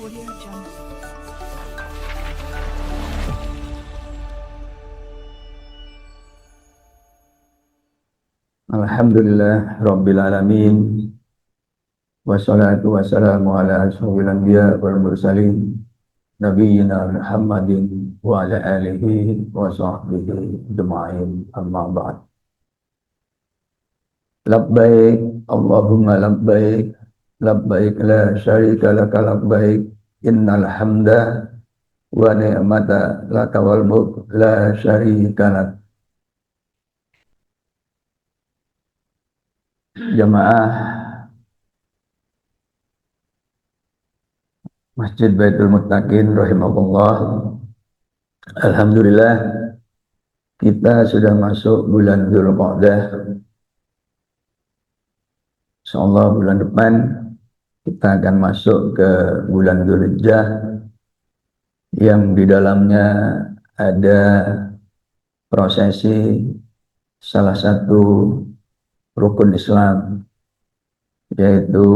Audio Jungle. Alhamdulillah Rabbil Alamin. Wassalatu wassalamu ala asyrofil anbiya wal mursalin Nabiyyina Muhammadin wa ala alihi wa sahbihi ajma'in, amma ba'd. Labbaik Allahumma labbaik, labbaik la syarika laka labbaik, innal hamda wa ni'mata laka wal mulk la syarika lak. Jamaah Masjid Baitul Muttaqin rahimahullah. Alhamdulillah, kita sudah masuk bulan Dzulqa'dah. Insyaallah bulan depan kita akan masuk ke bulan Dzulhijjah yang di dalamnya ada prosesi salah satu rukun Islam, yaitu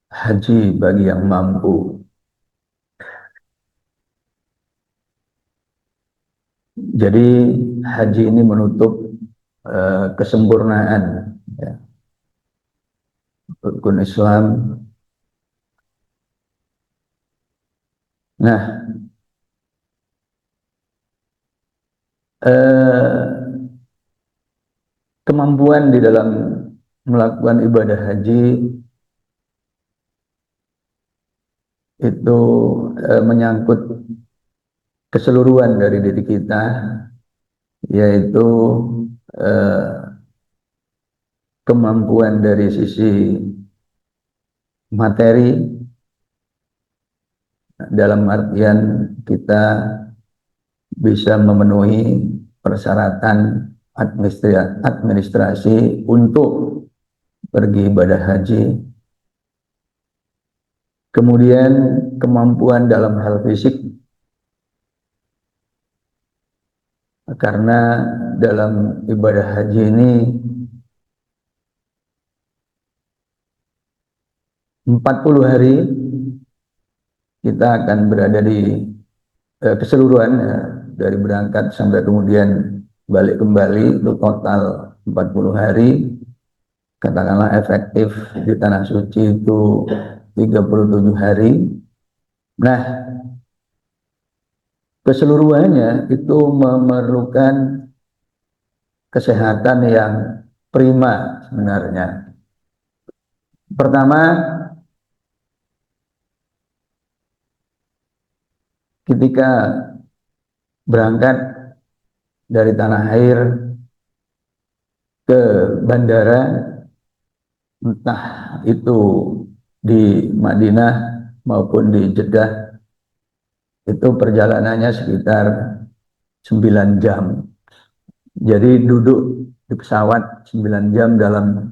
haji bagi yang mampu. Jadi haji ini menutup kesempurnaan, ya, rukun Islam. Nah, kemampuan di dalam melakukan ibadah haji itu menyangkut keseluruhan dari diri kita, yaitu kemampuan dari sisi materi, dalam artian kita bisa memenuhi persyaratan administrasi untuk pergi ibadah haji. Kemudian kemampuan dalam hal fisik, karena dalam ibadah haji ini 40 hari kita akan berada di keseluruhan, dari berangkat sampai kemudian balik kembali, itu total 40 hari. Katakanlah efektif di tanah suci itu 37 hari. Nah, keseluruhannya itu memerlukan kesehatan yang prima sebenarnya. Pertama, ketika berangkat dari tanah air ke bandara, entah itu di Madinah maupun di Jeddah, itu perjalanannya sekitar 9 jam. Jadi duduk di pesawat 9 jam dalam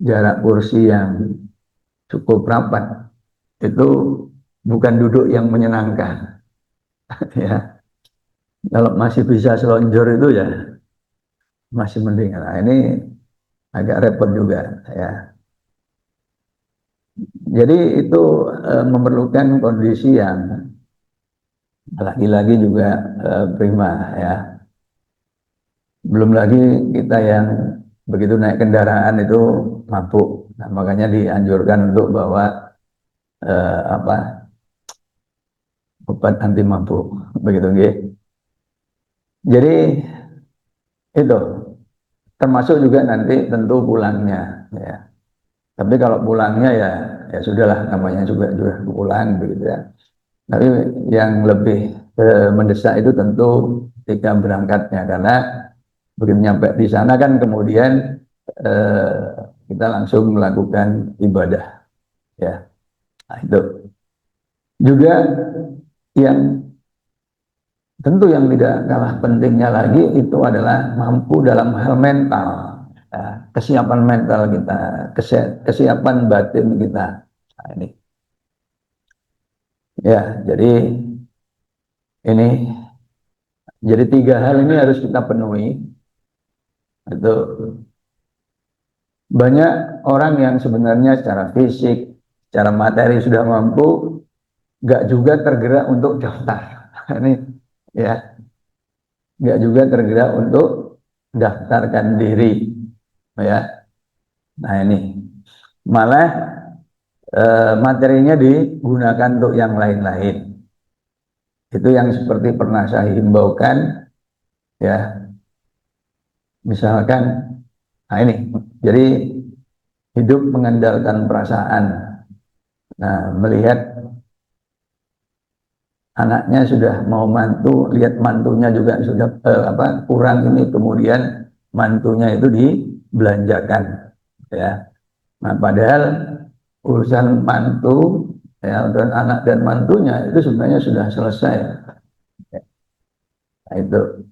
jarak kursi yang cukup rapat, itu bukan duduk yang menyenangkan. Ya, kalau masih bisa selonjor itu ya masih mending. Nah, ini agak repot juga ya. Jadi itu memerlukan kondisi yang lagi-lagi juga prima ya. Belum lagi kita yang begitu naik kendaraan itu mabuk. Nah, makanya dianjurkan untuk bawa obat anti mabuk, begitu nggih. Jadi itu termasuk juga nanti tentu pulangnya ya. Tapi kalau pulangnya ya sudahlah, namanya juga sudah pulang begitu ya. Tapi yang lebih mendesak itu tentu ketika berangkatnya, karena begitu nyampe di sana kan kemudian kita langsung melakukan ibadah ya. Nah, itu juga yang tentu yang tidak kalah pentingnya lagi itu adalah mampu dalam hal mental, ya, kesiapan mental kita, kesiapan batin kita. Nah, ini ya, ini jadi 3 hal ini harus kita penuhi. Itu banyak orang yang sebenarnya secara fisik, secara materi sudah mampu, nggak juga tergerak untuk daftar. Ini ya, nggak juga tergerak untuk daftarkan diri, ya. Nah ini malah materinya digunakan untuk yang lain-lain. Itu yang seperti pernah saya himbaukan, ya. Misalkan, nah ini, jadi hidup mengandalkan perasaan. Nah, melihat anaknya sudah mau mantu, lihat mantunya juga sudah kurang ini, kemudian mantunya itu dibelanjakan, ya. Nah, padahal urusan mantu, ya, dan anak dan mantunya itu sebenarnya sudah selesai. Nah, itu.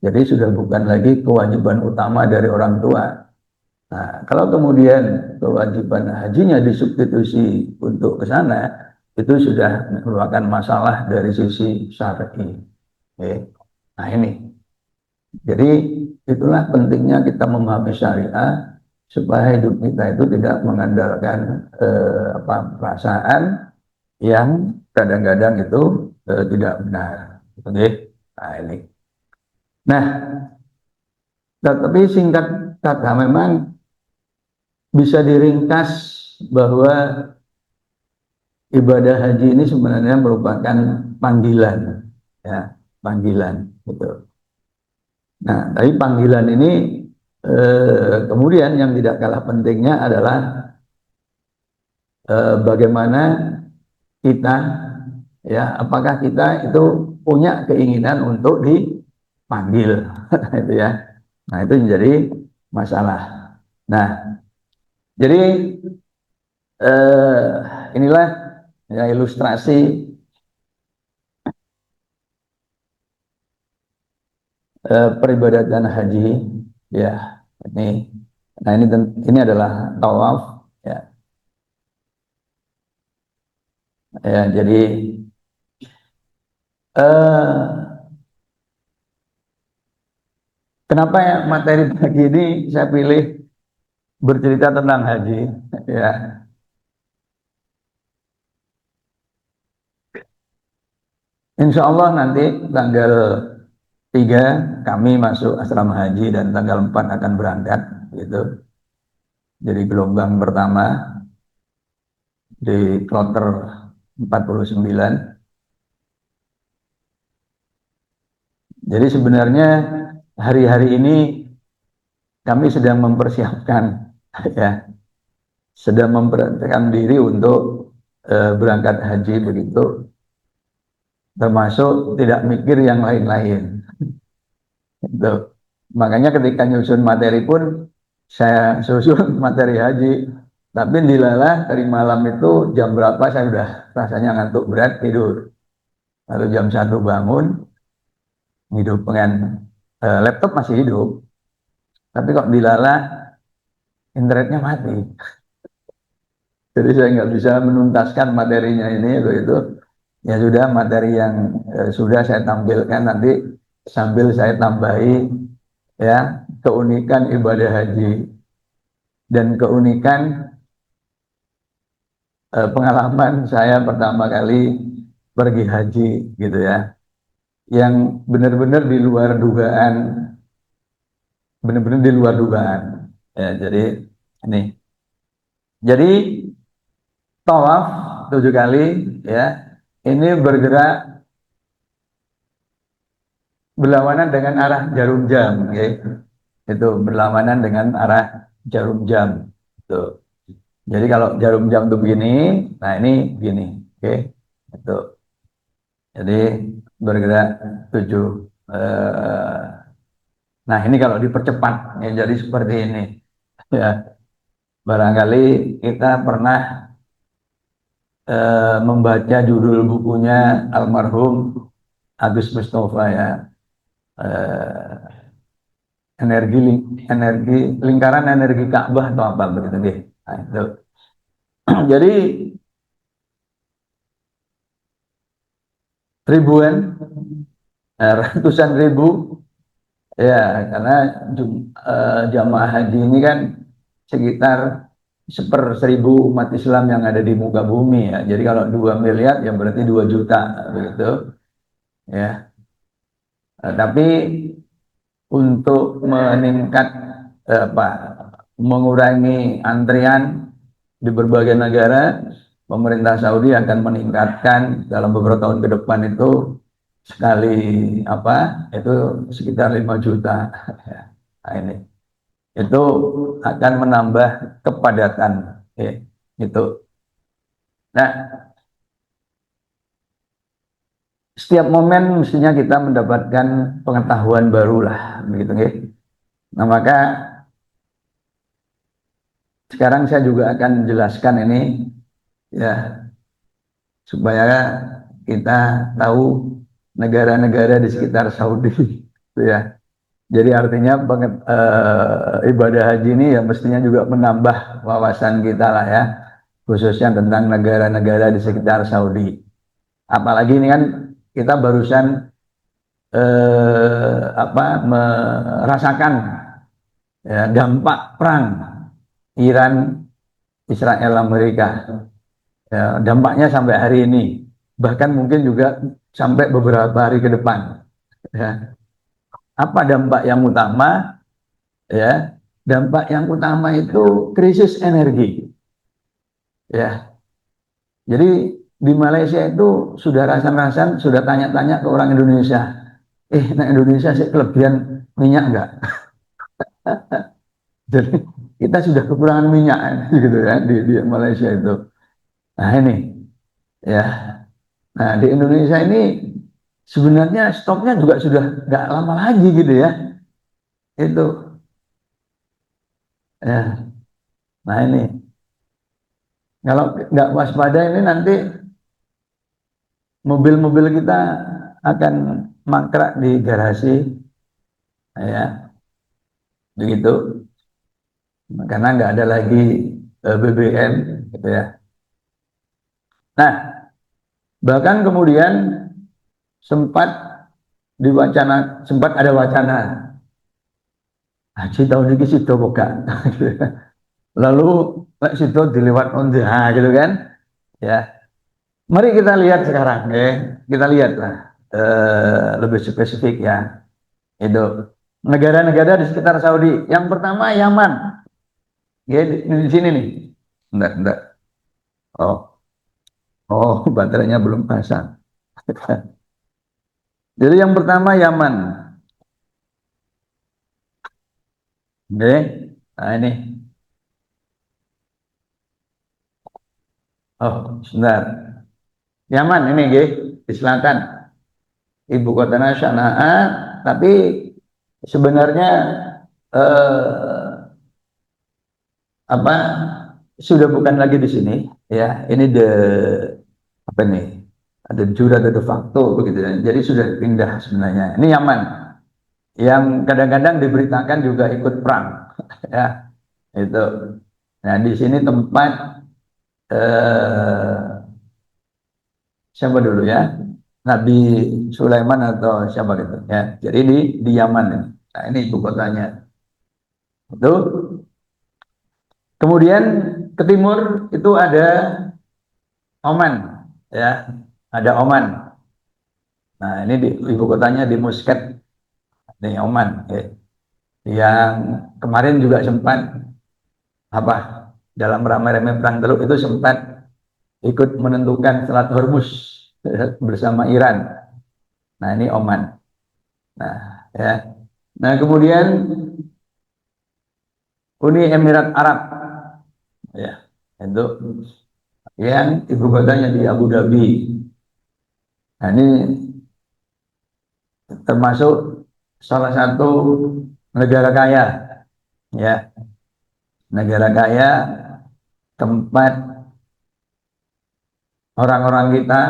Jadi sudah bukan lagi kewajiban utama dari orang tua. Nah, kalau kemudian kewajiban hajinya disubstitusi untuk ke sana, itu sudah merupakan masalah dari sisi syar'i. Oke. Nah ini, jadi itulah pentingnya kita memahami syariah supaya hidup kita itu tidak mengandalkan perasaan yang kadang-kadang itu tidak benar. Oke. Nah ini. Nah, tapi singkat kata memang bisa diringkas bahwa ibadah haji ini sebenarnya merupakan panggilan, ya, panggilan gitu. Nah, tapi panggilan ini kemudian yang tidak kalah pentingnya adalah bagaimana kita, ya, apakah kita itu punya keinginan untuk dipanggil, itu ya. Nah, itu menjadi masalah. Nah, jadi inilah ya ilustrasi peribadatan haji, ya. Ini, nah ini adalah tawaf, ya. Ya, jadi eh, kenapa ya materi pagi ini saya pilih bercerita tentang haji, ya. Insya Allah nanti tanggal 3 kami masuk asrama haji dan tanggal 4 akan berangkat, gitu. Jadi gelombang pertama di kloter 49. Jadi sebenarnya hari-hari ini kami sedang mempersiapkan, ya, sedang mempersiapkan diri untuk berangkat haji begitu, termasuk tidak mikir yang lain-lain. Gitu. Makanya ketika nyusun materi pun saya susun materi haji, tapi dilala dari malam itu jam berapa saya udah rasanya ngantuk berat tidur. Lalu jam 1 bangun, hidup dengan laptop masih hidup, tapi kok dilala internetnya mati. Jadi saya nggak bisa menuntaskan materinya ini, itu ya sudah materi yang sudah saya tampilkan nanti sambil saya tambahi, ya, keunikan ibadah haji dan keunikan pengalaman saya pertama kali pergi haji, gitu ya, yang benar-benar di luar dugaan, benar-benar di luar dugaan, ya. Jadi ini, jadi tawaf 7 kali, ya, ini bergerak berlawanan dengan arah jarum jam, okay? Itu berlawanan dengan arah jarum jam, itu. Jadi kalau jarum jam itu begini, nah ini begini, oke, okay? Itu. Jadi bergerak 7. eh, nah ini kalau dipercepat, ya, jadi seperti ini, ya. Barangkali kita pernah membaca judul bukunya almarhum Agus Mustafa, ya, eh, energi lingkaran energi Ka'bah atau apa begitu deh. Nah, itu. Jadi ribuan, ratusan ribu Ya, karena jamaah haji ini kan sekitar 1/1000 umat Islam yang ada di muka bumi ya. Jadi kalau 2 miliar ya berarti 2 juta begitu ya. Tapi untuk meningkat apa mengurangi antrian di berbagai negara, pemerintah Saudi akan meningkatkan dalam beberapa tahun ke depan itu sekali apa itu sekitar 5 juta. Nah, ini itu akan menambah kepadatan ya, itu. Nah, setiap momen mestinya kita mendapatkan pengetahuan baru lah begitu ya. Nah, maka sekarang saya juga akan jelaskan ini ya supaya kita tahu negara-negara di sekitar Saudi gitu ya. Jadi artinya ibadah haji ini ya mestinya juga menambah wawasan kita lah ya, khususnya tentang negara-negara di sekitar Saudi. Apalagi ini kan kita barusan merasakan ya, dampak perang Iran Israel Amerika. Ya, dampaknya sampai hari ini, bahkan mungkin juga sampai beberapa hari ke depan. Ya. Apa dampak yang utama? Ya, dampak yang utama itu krisis energi. Ya, jadi di Malaysia itu sudah rasan-rasan, sudah tanya-tanya ke orang Indonesia, nah Indonesia sih kelebihan minyak enggak? Jadi kita sudah kekurangan minyak gitu ya di Malaysia itu. Nah ini ya, nah di Indonesia ini sebenarnya stoknya juga sudah nggak lama lagi gitu ya. Itu ya. Nah ini kalau nggak waspada ini nanti mobil-mobil kita akan mangkrak di garasi ya begitu karena nggak ada lagi BBM gitu ya. Nah bahkan kemudian sempat sempat ada wacana haji tahun ini sido bukan. Lalu sido dilewat onde gitu kan ya. Mari kita lihat sekarang ya, kita lihat lah lebih spesifik ya. Itu negara-negara di sekitar Saudi. Yang pertama Yaman, ya di sini nih. Enggak, enggak. Oh, oh, baterainya belum pasang. Jadi yang pertama Yaman, oke. Nah ini, oh, sebentar. Yaman ini, oke, di selatan. Ibu kotanya Sanaa, tapi sebenarnya eh, apa sudah bukan lagi di sini ya ini apa nih ada jura de facto begitu ya jadi sudah pindah sebenarnya ini Yaman yang kadang-kadang diberitakan juga ikut perang ya itu nah di sini tempat eh, siapa dulu ya Nabi Sulaiman atau siapa gitu ya jadi di Yaman ini nah ini ibu kotanya itu kemudian ke timur itu ada Oman ya ada Oman nah ini ibu kotanya di Muscat di Oman ya. Yang kemarin juga sempat apa dalam ramai-ramai perang Teluk itu sempat ikut menentukan Selat Hormuz bersama Iran nah ini Oman nah ya nah kemudian Uni Emirat Arab ya itu yang ibu kotanya di Abu Dhabi nah ini termasuk salah satu negara kaya ya negara kaya tempat orang-orang kita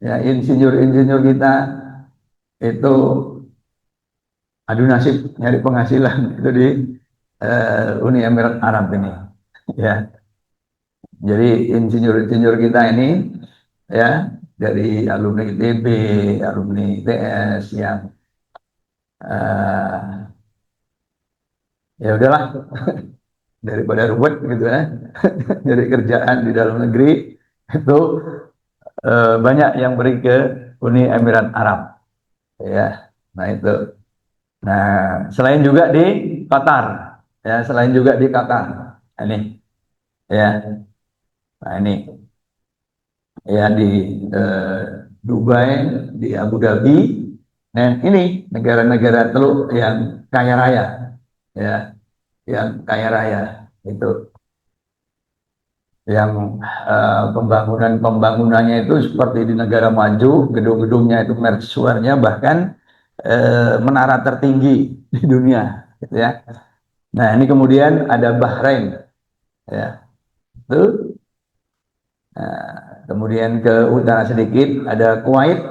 ya insinyur-insinyur kita itu adu nasib nyari penghasilan itu di Uni Emirat Arab ini ya jadi insinyur-insinyur kita ini ya dari alumni ITB alumni ITS yang uh, ya udahlah daripada ruwet gitu ya. Jadi kerjaan di dalam negeri itu banyak yang beri ke Uni Emirat Arab ya. Nah itu. Nah selain juga di Qatar ya, selain juga di Qatar ini ya. Nah ini ya di eh, Dubai, di Abu Dhabi. Nah ini negara-negara teluk yang kaya raya ya, yang kaya raya itu, yang pembangunannya itu seperti di negara maju, gedung-gedungnya itu mercusuarnya bahkan menara tertinggi di dunia gitu ya. Nah ini kemudian ada Bahrain ya itu. Nah, kemudian ke utara sedikit ada Kuwait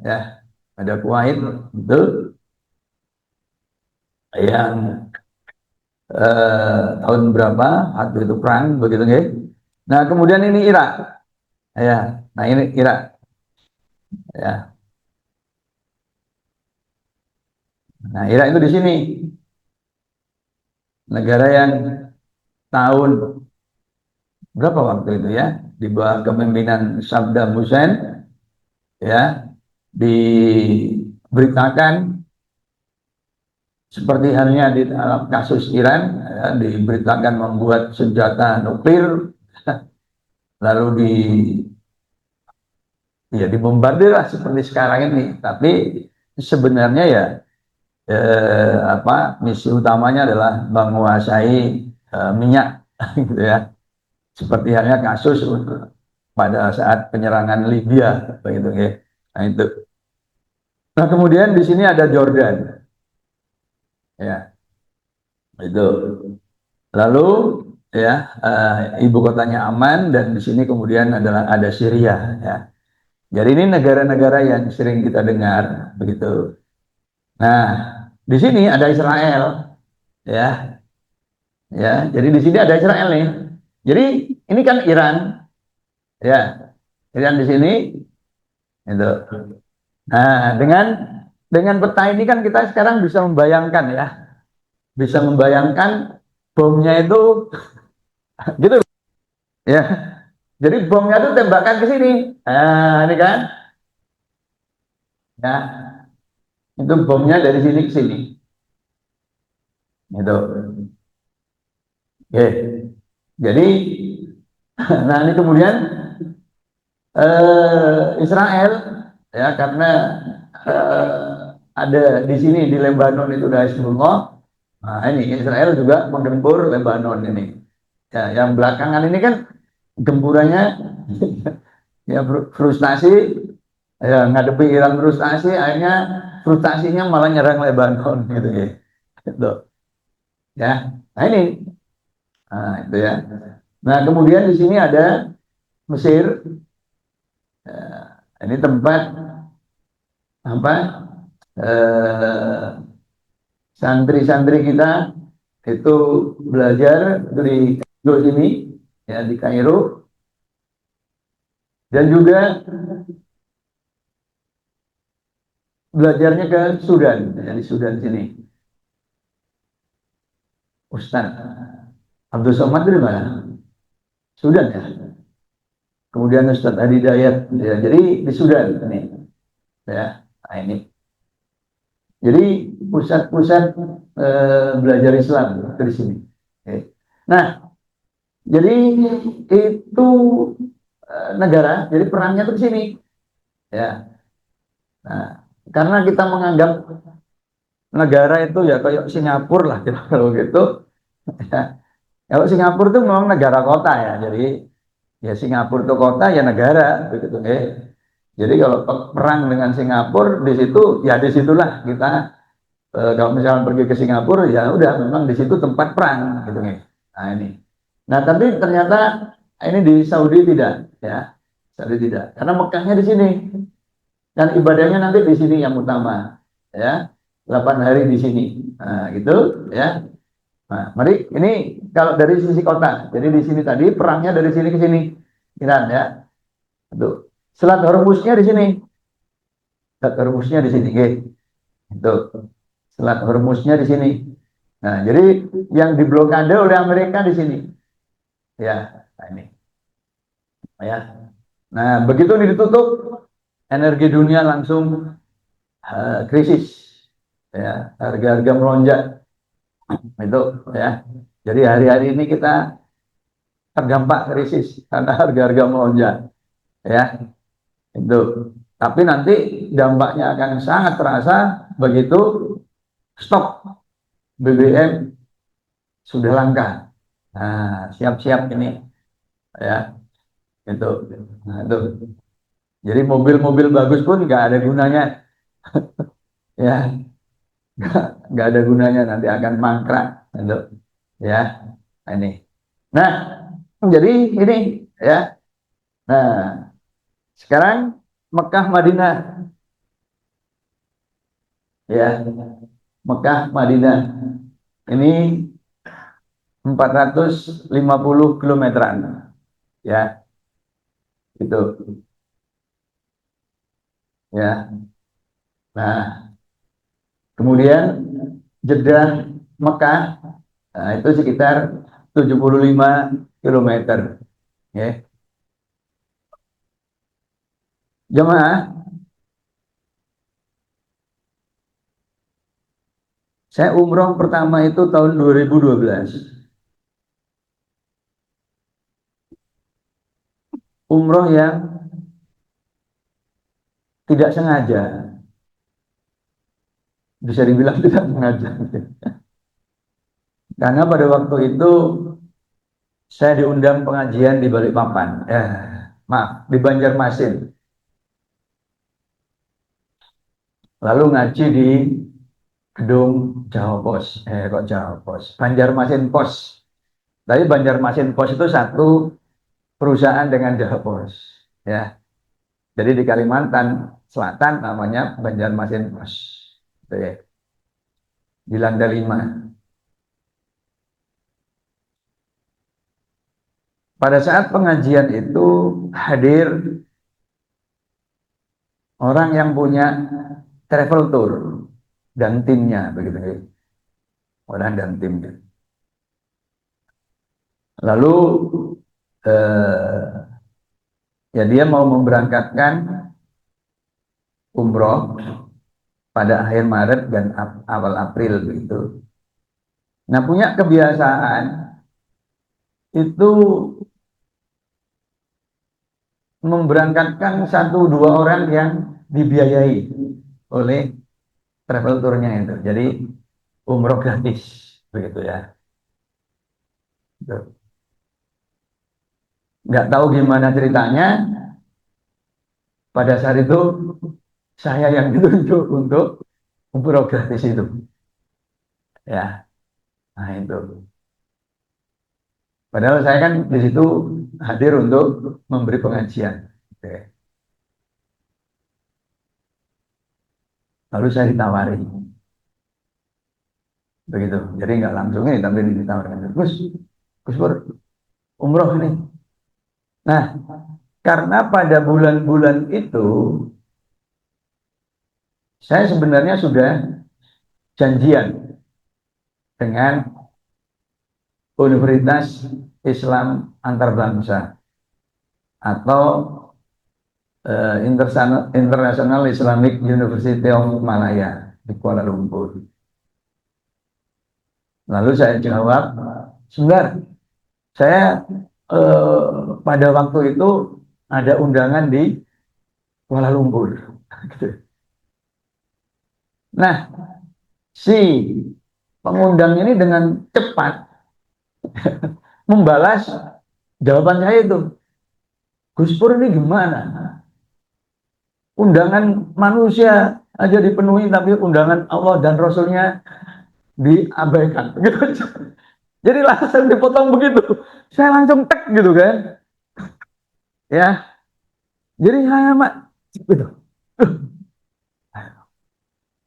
ya, ada Kuwait itu yang tahun berapa waktu itu perang begitu ya. Nah kemudian ini Irak ya, nah ini Irak ya. Nah Irak itu di sini negara yang tahun berapa waktu itu ya, di bawah kepemimpinan Saddam Hussein ya, diberitakan seperti halnya di dalam kasus Iran ya, diberitakan membuat senjata nuklir lalu ya dibombardir lah seperti sekarang ini, tapi sebenarnya ya misi utamanya adalah menguasai minyak gitu ya, seperti halnya kasus pada saat penyerangan Libya begitu ya. Nah itu. Nah kemudian di sini ada Jordan ya itu. Lalu ya ibu kotanya Amman, dan di sini kemudian adalah ada Syria ya. Jadi ini negara-negara yang sering kita dengar begitu. Nah, di sini ada Israel ya. Ya, jadi di sini ada Israel nih. Jadi ini kan Iran ya. Iran di sini itu. Nah, dengan peta ini kan kita sekarang bisa membayangkan ya. Bisa membayangkan bomnya itu gitu ya. Jadi bomnya itu tembakan ke sini. Nah, ini kan ya, itu bomnya dari sini ke sini. Gitu. Oke. Jadi nah ini kemudian Israel ya, karena ada di sini di Lebanon itu ada Hezbollah. Nah, ini Israel juga menggempur Lebanon ini. Ya, yang belakangan ini kan gempurannya ya frustasi ya, ngadepi Iran frustasi, akhirnya frustasinya malah nyerang Lebanon gitu ya. Gitu. Ya. Nah ini nah, itu ya. Nah, kemudian di sini ada Mesir. Ini tempat apa? Eh, Santri-santri kita itu belajar di sini ya, di Kairo, dan juga belajarnya ke Sudan ya, di Sudan sini. Ustaz Abdul Somad dari mana? Sudan ya. Kemudian Ustaz Adi Dayat ya, jadi di Sudan ini ya. Nah, ini jadi pusat-pusat belajar Islam di sini. Oke. Nah, jadi itu negara, jadi perangnya itu di sini ya. Nah, karena kita menganggap negara itu ya kayak Singapura lah gitu, kalau gitu ya. Kalau Singapura itu memang negara kota ya, jadi ya Singapura itu kota ya negara begitu ya. Jadi kalau perang dengan Singapura di situ ya disitulah kita kalau misalnya pergi ke Singapura ya udah memang di situ tempat perang gitu nih. Nah ini. Nah tapi ternyata ini di Saudi tidak ya. Saudi tidak. Karena Mekahnya di sini dan ibadahnya nanti di sini yang utama ya. 8 hari di sini. Nah gitu ya. Nah, mari ini kalau dari sisi kota. Jadi di sini tadi perangnya dari sini ke sini. Iran ya. Tuh. Selat Hormuznya di sini. Selat Hormuznya di sini. Oke. Itu Selat Hormuznya di sini. Nah, jadi yang diblokade oleh Amerika di sini. Ya, nah ini. Ya. Nah, begitu ditutup, energi dunia langsung krisis. Ya, harga-harga melonjak. Itu ya. Jadi hari-hari ini kita terdampak krisis karena harga-harga melonjak. Ya, itu. Tapi nanti dampaknya akan sangat terasa begitu stok BBM sudah langka. Nah, siap-siap ini ya itu. Nah, itu. Jadi mobil-mobil bagus pun nggak ada gunanya, ya nggak ada gunanya nanti akan mangkrak, itu ya. Nah, ini. Nah, jadi ini ya. Nah, sekarang Mekah Madinah ya, Mekah Madinah ini 450 kilometeran ya, itu ya. Nah, kemudian Jeddah Mekah, nah, itu sekitar 75 kilometer ya. Jemaah, saya umroh pertama itu tahun 2012. Umroh yang tidak sengaja, bisa dibilang tidak sengaja. Karena pada waktu itu saya diundang pengajian di Balikpapan, maaf, di Banjarmasin. Lalu ngaji di gedung Jawa Pos, kok Jawa Pos, Banjarmasin Pos. Tapi Banjarmasin Pos itu satu perusahaan dengan Jawa Pos, ya. Jadi di Kalimantan Selatan namanya Banjarmasin Pos, gitu ya, di Langda 5. Pada saat pengajian itu hadir orang yang punya travel tour dan timnya, begitu ya. Orang dan timnya. Lalu eh, ya dia mau memberangkatkan umroh pada akhir Maret dan awal April begitu. Nah, punya kebiasaan itu memberangkatkan satu dua orang yang dibiayai oleh travel tournya itu. Jadi umroh gratis begitu ya. Nggak tahu gimana ceritanya, pada saat itu saya yang ditunjuk untuk umroh gratis itu. Ya, nah itu. Padahal saya kan di situ hadir untuk memberi pengajian. Oke. Lalu saya ditawari, begitu. Jadi nggak langsung ini, tapi ditawarkan. Gus Pur, umroh ini. Nah, karena pada bulan-bulan itu saya sebenarnya sudah janjian dengan Universitas Islam Antarbangsa atau International Islamic University of Malaya di Kuala Lumpur. Lalu saya jawab, sebentar, saya pada waktu itu ada undangan di Kuala Lumpur. Nah, si pengundang ini dengan cepat membalas jawaban saya itu, Gus Pur ini gimana? Undangan manusia aja dipenuhi, tapi undangan Allah dan Rasulnya diabaikan. Gitu. Jadi langsung dipotong begitu. Saya langsung tek gitu kan. Ya, jadi saya mak gitu.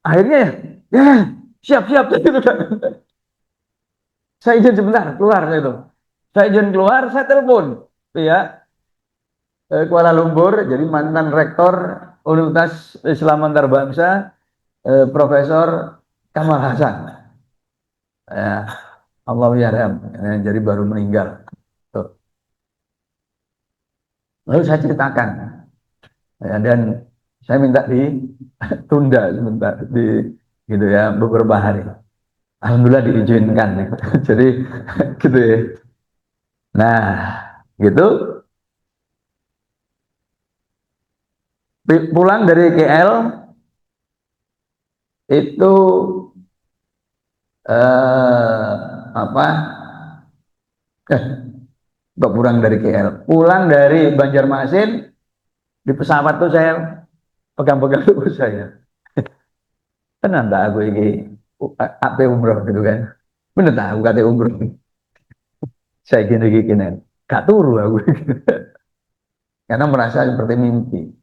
Akhirnya ya siap-siap gitu kan. Saya izin sebentar keluar saya itu. Saya izin keluar, saya telepon ya Kuala Lumpur, jadi mantan rektor Universitas Islam Antarbangsa, Profesor Kamal Hasan, Allah yarham, jadi baru meninggal. Tuh. Lalu saya ceritakan, dan saya minta ditunda sebentar, gitu ya, beberapa hari. Alhamdulillah diizinkan, jadi gitu ya. Nah, gitu pulang dari KL itu apa? Pulang dari KL, pulang dari Banjarmasin di pesawat tuh saya pegang-pegang tubuh saya. Tenan tak aku ini AP umroh gitu kan. Bener tak aku kata umroh. Saya gini-gini. Gak turu aku. Karena merasa seperti mimpi.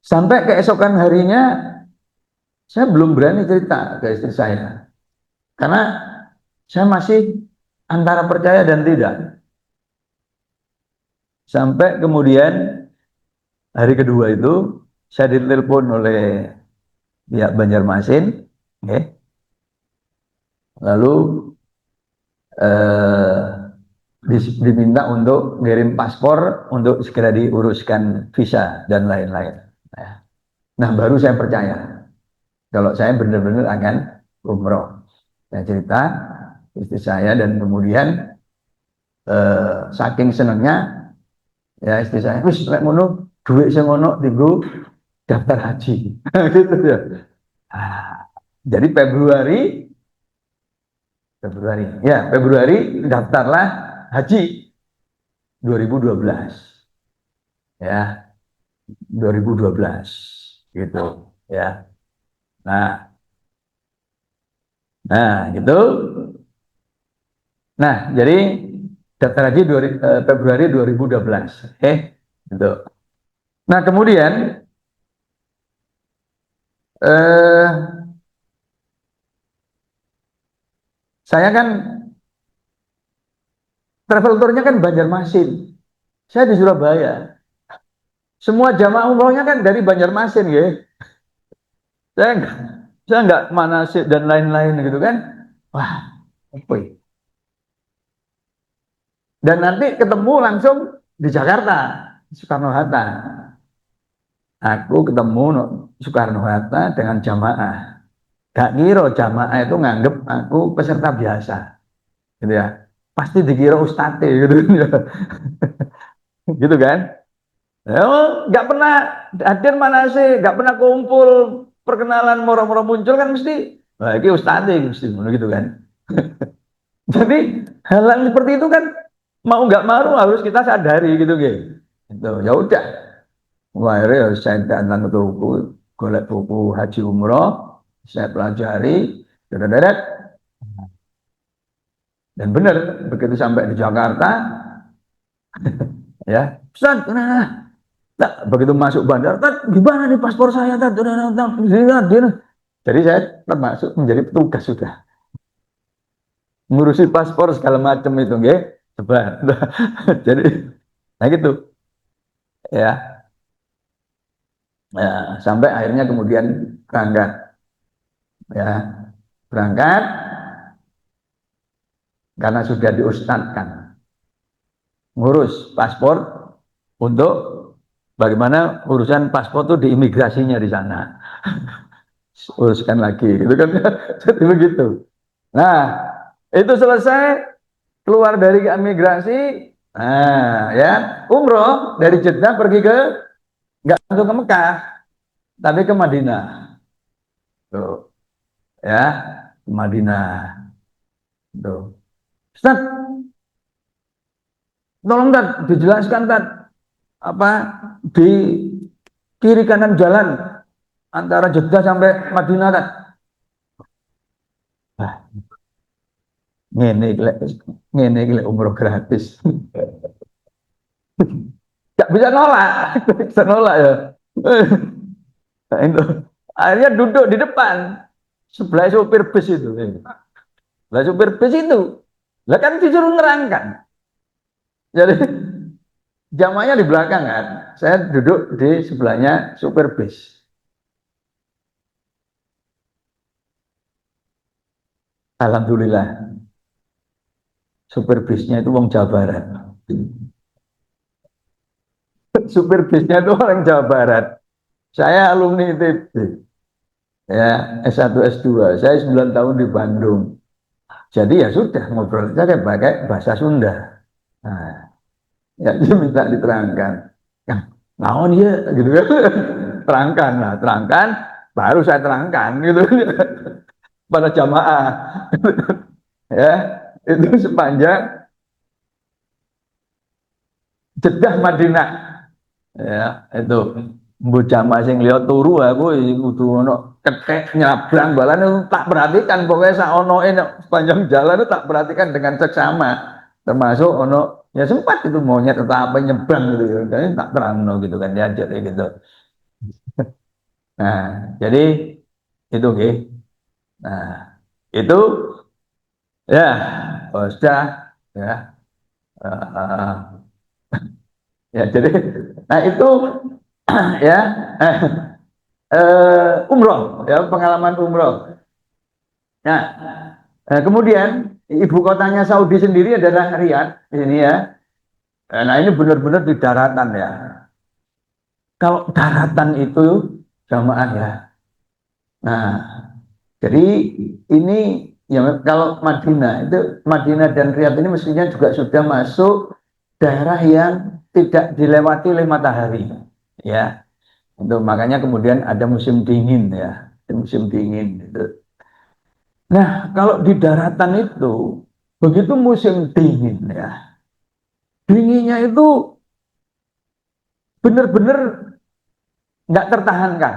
Sampai keesokan harinya saya belum berani cerita ke istri saya. Karena saya masih antara percaya dan tidak. Sampai kemudian hari kedua itu saya ditelepon oleh pihak Banjarmasin, okay. Lalu eh, diminta untuk ngirim paspor untuk segera diuruskan visa dan lain-lain. Nah, baru saya percaya kalau saya benar-benar akan umroh. Saya cerita istri saya dan kemudian saking senangnya ya istri saya, wis lek ngono duit sing ngono tinggu daftar haji. Gitu ya. Ah, jadi Februari daftarlah haji 2012 ya 2012 gitu ya. Nah, gitu. Nah, jadi daftar haji Februari 2012. Gitu. Nah, kemudian eh, saya kan travel tournya kan Banjarmasin. Saya di Surabaya. Semua jamaah umrohnya kan dari Banjarmasin, ya. Saya nggak, saya nggak manasik dan lain-lain gitu kan. Wah, apa ya? Dan nanti ketemu langsung di Jakarta, Soekarno Hatta. Aku ketemu Soekarno Hatta dengan jamaah. Gak kira jamaah itu nganggep aku peserta biasa, gitu ya. Pasti dikira ustadz gitu ya. Gitu kan. Nggak pernah hadir mana sih, nggak pernah kumpul perkenalan moro-moro muncul kan mesti, wah ini ustadz mesti gitu kan. Jadi hal-hal seperti itu kan mau nggak mau harus kita sadari gitu gitu. Itu ya udah. Wah, akhirnya saya datang ke buku, golek buku haji umroh, saya pelajari, dadat, dan benar begitu sampai di Jakarta, ya, Ustaz, nah, begitu masuk bandara, gimana nih paspor saya, jadi saya termasuk menjadi petugas sudah, ngurusi paspor segala macam itu, nggih, sebar. Jadi, nah gitu, ya. Nah, sampai akhirnya kemudian berangkat, ya, berangkat karena sudah diustadkan ngurus paspor untuk bagaimana urusan paspor itu di imigrasinya di sana. Uruskan lagi gitu kan. Jadi begitu. Nah, itu selesai keluar dari imigrasi, nah ya umroh dari Jeddah pergi ke, nggak langsung ke Mekah tapi ke Madinah tuh ya, ke Madinah tuh. Ustaz, tolong Tat, dijelaskan Tat, apa di kiri kanan jalan antara Jeddah sampai Madinah Tat. Nah, ngene iki umroh gratis. Gak bisa nolak, bisa nolak ya. Nah, itu. Akhirnya duduk di depan sebelah supir bus itu. Lah supir bus itu, lah kan disuruh nerangkan. Jadi jamaahnya di belakang kan, saya duduk di sebelahnya supir bus. Alhamdulillah, supir bisnya itu wong Jawa Barat. Supir bisnya itu orang Jawa Barat. Saya alumni ITB, ya S1 S2. Saya 9 tahun di Bandung. Jadi ya sudah ngobrol saja pakai bahasa Sunda. Nah, ya dia minta diterangkan. Yang naon ya gitu kan. Terangkan lah, terangkan baru saya terangkan gitu pada jamaah. Ya, itu sepanjang Jeddah Madinah. Ya, itu bocah masing lihat turu aku kudu ono ketek nyabrang balan itu tak perhatikan pokoknya sak ono sepanjang jalan itu tak perhatikan dengan seksama termasuk ono ya sempat itu monyet atau apa nyebrang gitu ya jadi tak terang no, gitu kan diajak gitu. Nah jadi itu oke. Nah itu ya sudah ya uh, ya jadi nah itu ya umroh ya pengalaman umroh. Nah kemudian ibu kotanya Saudi sendiri adalah Riyadh ini ya. Nah ini benar-benar di daratan ya. Kalau daratan itu jamaah ya. Nah jadi ini ya kalau Madinah itu Madinah dan Riyadh ini mestinya juga sudah masuk daerah yang tidak dilewati oleh matahari ya. Itu makanya kemudian ada musim dingin ya, musim dingin gitu. Nah, kalau di daratan itu begitu musim dingin ya, dinginnya itu benar-benar nggak tertahankan,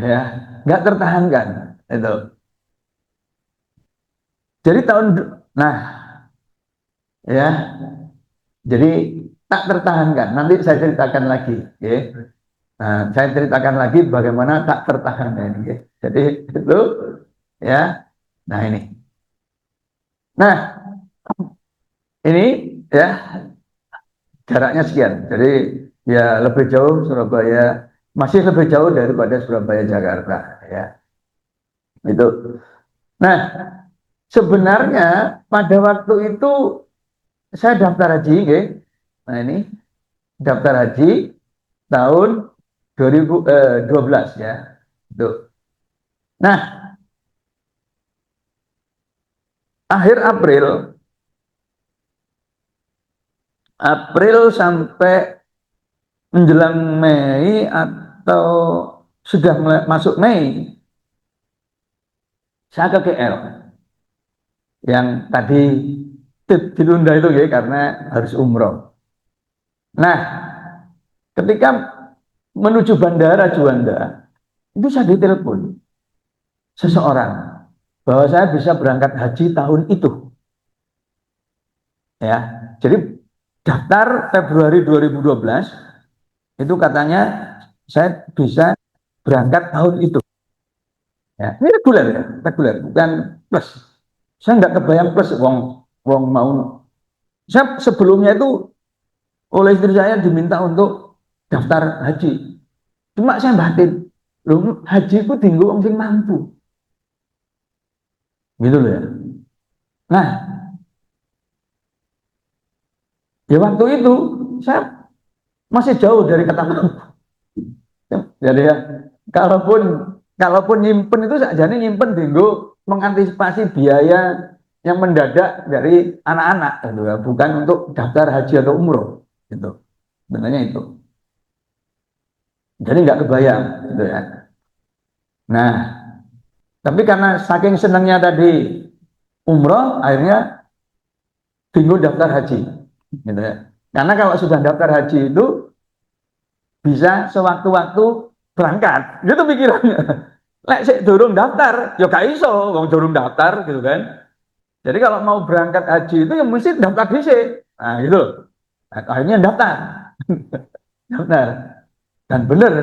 ya, nggak tertahankan itu. Jadi nah, ya, jadi tak tertahankan. Nanti saya ceritakan lagi, ya. Nah, saya ceritakan lagi bagaimana tak tertahan ini. Ya. Jadi itu, ya. Nah ini. Nah, ini ya jaraknya sekian. Jadi ya lebih jauh Surabaya, masih lebih jauh daripada Surabaya Jakarta ya. Itu. Nah, sebenarnya pada waktu itu saya daftar haji, okay? Nah ini daftar haji tahun 2012 ya. Itu. Nah, akhir April sampai menjelang Mei atau sudah masuk Mei, saya ke KL yang tadi ditunda itu ya karena harus umroh. Nah, ketika menuju bandara Juanda, itu saya ditelepon seseorang bahwa saya bisa berangkat haji tahun itu. Ya, jadi daftar Februari 2012 itu katanya saya bisa berangkat tahun itu. Ya, ini reguler ya, reguler bukan plus. Saya nggak kebayang plus wong wong mau. Saya sebelumnya itu oleh istri saya diminta untuk daftar haji. Cuma saya batin, loh haji itu tinggal orang sing mampu, gitu loh ya. Nah, ya waktu itu saya masih jauh dari kata mampu. Jadi ya, kalaupun kalaupun nyimpen itu saja nih nyimpen tinggal mengantisipasi biaya yang mendadak dari anak-anak, gitu ya. Bukan untuk daftar haji atau umroh, gitu. Sebenarnya itu. Jadi nggak kebayang, gitu ya. Nah, tapi karena saking senangnya tadi umroh, akhirnya bingung daftar haji, gitu ya. Karena kalau sudah daftar haji itu bisa sewaktu-waktu berangkat, gitu pikirannya. Lek sik durung daftar, ya gak iso, wong durung daftar gitu kan. Jadi kalau mau berangkat haji itu ya mesti daftar dhisik. Nah, gitu. Nah, akhirnya daftar. Daftar. Dan benar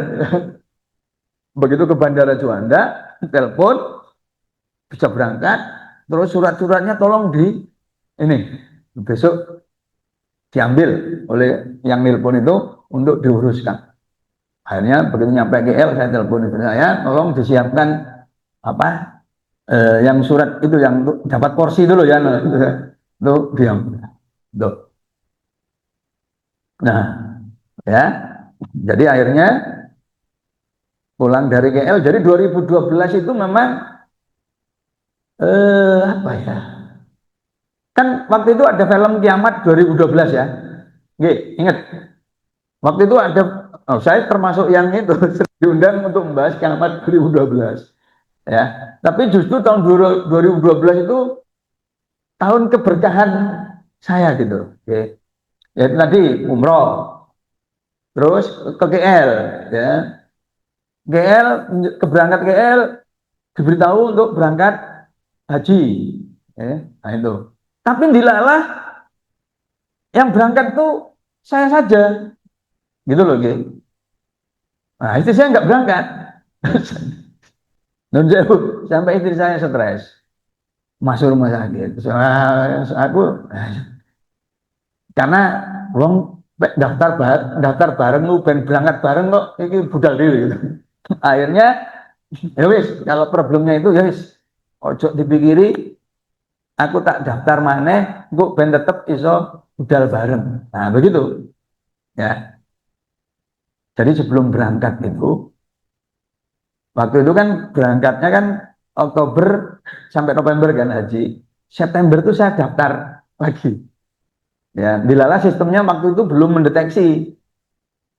begitu ke Bandara Juanda, telepon bisa berangkat, terus surat-suratnya tolong ini besok diambil oleh yang nelpon itu untuk diuruskan. Akhirnya begitu nyampe KL saya telepon istri saya, tolong disiapkan apa yang surat itu yang dapat porsi dulu ya, itu diam. Tuh. Nah, ya. Jadi akhirnya pulang dari KL. Jadi 2012 itu memang apa ya? Kan waktu itu ada film Kiamat 2012 ya. Nggih, ingat. Waktu itu ada saya termasuk yang itu diundang untuk membahas Kiamat 2012 ya. Tapi justru tahun 2012 itu tahun keberkahan saya gitu. Oke. Ya tadi umroh, terus ke KL ya. KL keberangkat KL diberitahu untuk berangkat haji. Nah itu. Tapi dilalah yang berangkat tuh saya saja, gitu loh, gitu. Nah istri saya nggak berangkat. Non jauh sampai istri saya stres, masuk rumah sakit. Terus, aku karena wong daftar bareng lu ben berangkat bareng kok ini budal diri gitu. Akhirnya ya wis kalau problemnya itu ya wis ojo dipikiri aku tak daftar maneh kok ben tetep iso budal bareng. Nah begitu ya. Jadi sebelum berangkat itu waktu itu kan berangkatnya kan Oktober sampai November kan haji. September itu saya daftar lagi. Ya, dilala sistemnya waktu itu belum mendeteksi.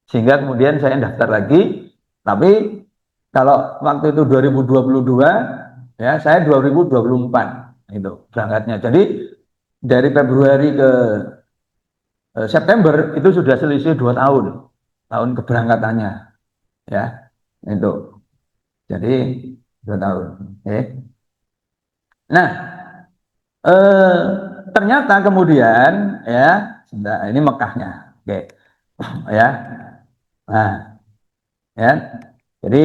Sehingga kemudian saya daftar lagi. Tapi kalau waktu itu 2022 ya saya 2024 itu berangkatnya. Jadi dari Februari ke September itu sudah selisih 2 tahun keberangkatannya ya itu. Jadi 2 tahun. Okay. Nah, eh, ternyata kemudian ya, ini Mekahnya, oke, ya, nah, ya, jadi,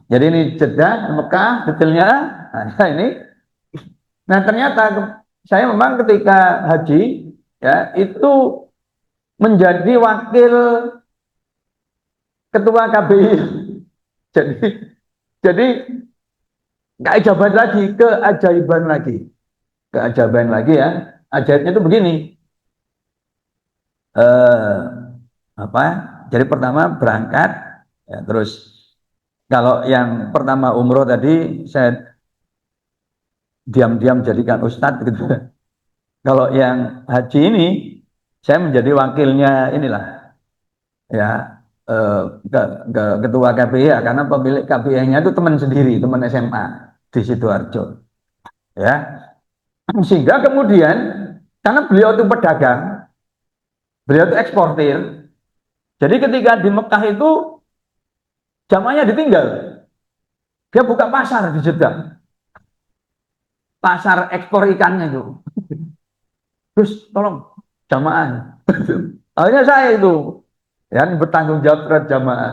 jadi ini Jeddah, Mekah, detailnya, nah ini, nah ternyata saya memang ketika haji ya itu menjadi wakil ketua KBI, jadi, jadi keajaiban lagi, keajaiban lagi. Keajaiban lagi ya. Ajaibnya itu begini. Eh, apa? Jadi pertama berangkat, ya, terus kalau yang pertama umroh tadi saya diam-diam jadikan ustadz gitu. Kalau yang haji ini saya menjadi wakilnya inilah ya eh, ke, ketua KPI ya karena pemilik KPI-nya itu teman sendiri, teman SMA di Sidoarjo. Ya, sehingga kemudian karena beliau itu pedagang, beliau itu eksportir. Jadi ketika di Mekah itu jamaahnya ditinggal. Dia buka pasar di Jeddah. Pasar ekspor ikannya itu. Terus tolong jamaah. Akhirnya saya itu yang bertanggung jawab terhadap jamaah.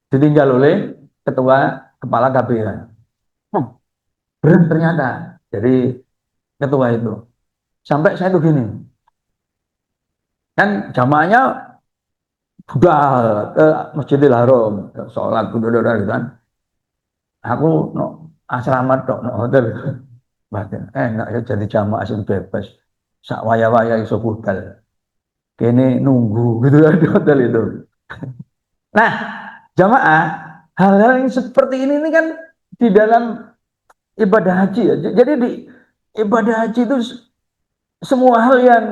Ditinggal oleh ketua kepala KPH. Berat ternyata. Jadi ketua itu. Sampai saya tuh gini. Kan jamaahnya budal ke Masjidil Haram, sholat, gitu kan. Aku no asrama tok no hotel. Bahkan enak ya jadi jamaah sing bebas. Sak waya-waya iso budal. Kene nunggu gitu kan di hotel itu. Nah, jamaah hal-hal yang seperti ini kan di dalam ibadah haji ya. Jadi di ibadah haji itu semua hal yang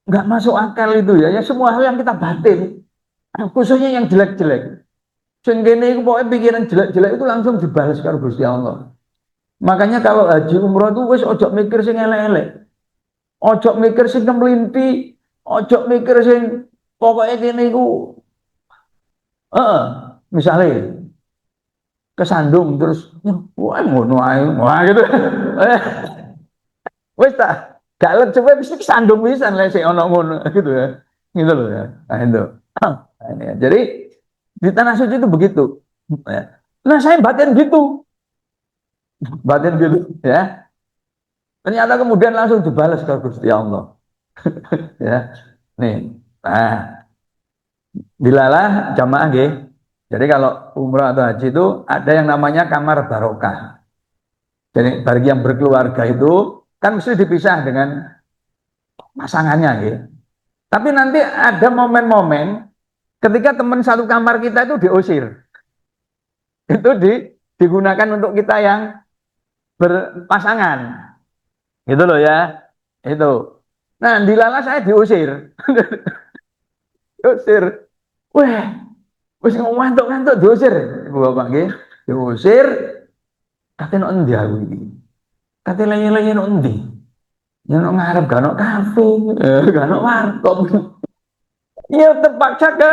nggak masuk akal itu ya. Ya semua hal yang kita batin. Khususnya yang jelek-jelek. Sing kene iku pokoke pikiran jelek-jelek itu langsung dibalas karo Gusti Allah. Makanya kalau haji umroh itu wis ojo mikir sing elek-elek. Ojo mikir sing kemelinti, ojo mikir sing pokoknya kene iku misalnya kesandung terus wah ngono ae. Wah gitu. Wis tak gak let cepet mesti kesandung pisan lek sik ono ngono gitu ya. Gitu loh ya. Nah itu. Nah, ini ya. Jadi di tanah suci itu begitu. Ya. Nah saya batin gitu. Batin gitu ya. Ternyata kemudian langsung dibalas ke Gusti Allah. Ya. Nih. Nah, dilalah jamaah nggih. Jadi kalau umroh atau haji itu ada yang namanya kamar barokah. Jadi bagi yang berkeluarga itu kan mesti dipisah dengan pasangannya ya. Tapi nanti ada momen-momen ketika teman satu kamar kita itu diusir. Itu digunakan untuk kita yang berpasangan. Gitu loh ya. Itu. Nah, dilala saya diusir. Diusir. Wah, wis ngantuk-ngantuk diusir. Ibu bapak nggih. Diusir, katanya endi aku iki. Katanya lenye-lenye endi. Ya ngarep gak ono kafe, gak ono warkop. Ya terpaksa ke